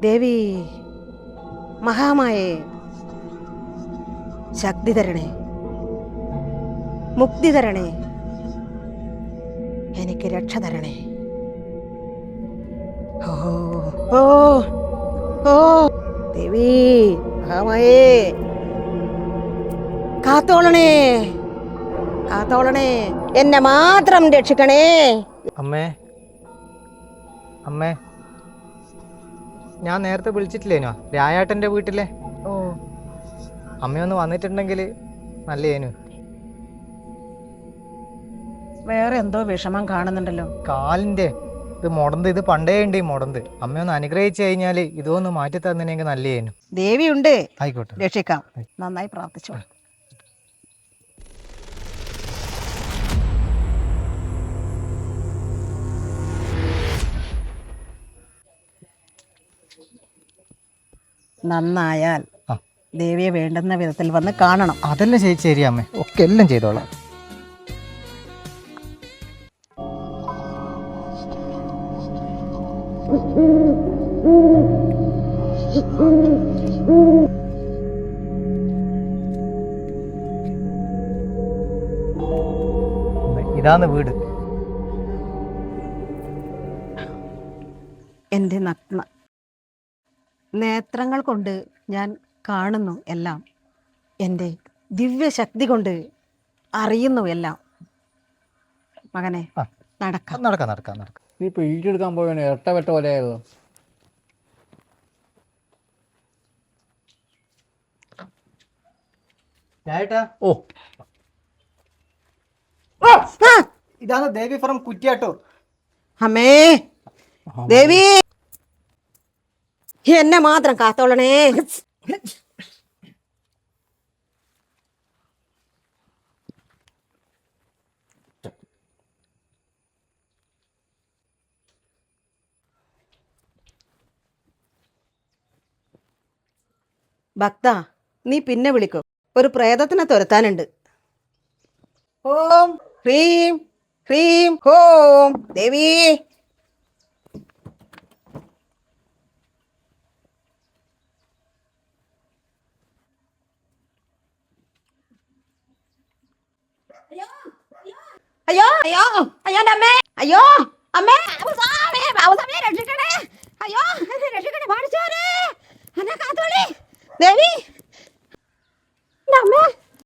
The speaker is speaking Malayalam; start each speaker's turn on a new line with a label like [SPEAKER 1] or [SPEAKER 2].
[SPEAKER 1] ദേവി മഹാമായേ, ശക്തി തരണേ, മുക്തി തരണേ, എനിക്ക് രക്ഷ തരണേ. ഓ ഓ ഓ ദേവി മഹാമായേ, കാത്തോളണേ, കാത്തോളണേ, എന്നെ മാത്രം രക്ഷിക്കണേ.
[SPEAKER 2] അമ്മേ, അമ്മേ, ഞാൻ നേരത്തെ വിളിച്ചിട്ടില്ലേനോ രായാട്ടൻ്റെ വീട്ടിലെ?
[SPEAKER 1] ഓ,
[SPEAKER 2] അമ്മയൊന്ന് വന്നിട്ടുണ്ടെങ്കിൽ നല്ലേനു.
[SPEAKER 1] വേറെ എന്തോ വിഷമം കാണുന്നുണ്ടല്ലോ.
[SPEAKER 2] കാലിൻ്റെ ഇത് മുടന്ത്, ഇത് പണ്ടേ ഉണ്ട് ഈ മുടന്ത്. അമ്മയൊന്ന് അനുഗ്രഹിച്ചു കഴിഞ്ഞാൽ ഇതൊന്ന് മാറ്റി തന്നിനെങ്കിൽ നല്ലേനു.
[SPEAKER 1] ദേവിയുണ്ട്,
[SPEAKER 2] ആയിക്കോട്ടെ,
[SPEAKER 1] രക്ഷിക്കാം. നന്നായി പ്രാർത്ഥിച്ചോ. നന്നായാൽ ദേവിയെ വേണ്ടുന്ന വിധത്തിൽ വന്ന് കാണണം.
[SPEAKER 2] അതെല്ലാം ശരി അമ്മേ, ഒക്കെ എല്ലാം ചെയ്തോളാം. ഇതാണ് വീട്.
[SPEAKER 1] എൻ്റെ നഗ്ന നേത്രങ്ങൾ കൊണ്ട് ഞാൻ കാണുന്നു എല്ലാം. എൻ്റെ ദിവ്യശക്തി കൊണ്ട് അറിയുന്നു എല്ലാം. മകനെ, നടക്കാം.
[SPEAKER 2] നടക്കാം നടക്കാം നടക്കാം.
[SPEAKER 3] നീ ഇപ്പോൾ ഈറ്റെടുക്കാൻ പോയാണ് ഇരട്ട വെട്ട പോലെയായത്.
[SPEAKER 2] ഓ, ഇതാണ് ദേവി ഫ്രം കുറ്റിയാട്ടോ.
[SPEAKER 1] അമ്മേ ദേവി, എന്നെ മാത്രം കാത്തോളണേ. ഭക്ത, നീ പിന്നെ വിളിക്കോ, ഒരു പ്രേതത്തിനെ തുരത്താനുണ്ട്. ഓം ഹ്രീം ഹ്രീം ഹോം ദേവി. അയ്യോ അയ്യോ അയ്യോ അമ്മേ, അയ്യോ അമ്മേ, ബാബുസ്വാമിയെ രക്ഷിക്കണേ, അയ്യോ രക്ഷിക്കണേ, പാടിച്ചോരെ എന്നെ കാത്തോളി ദേവി. അമ്മേ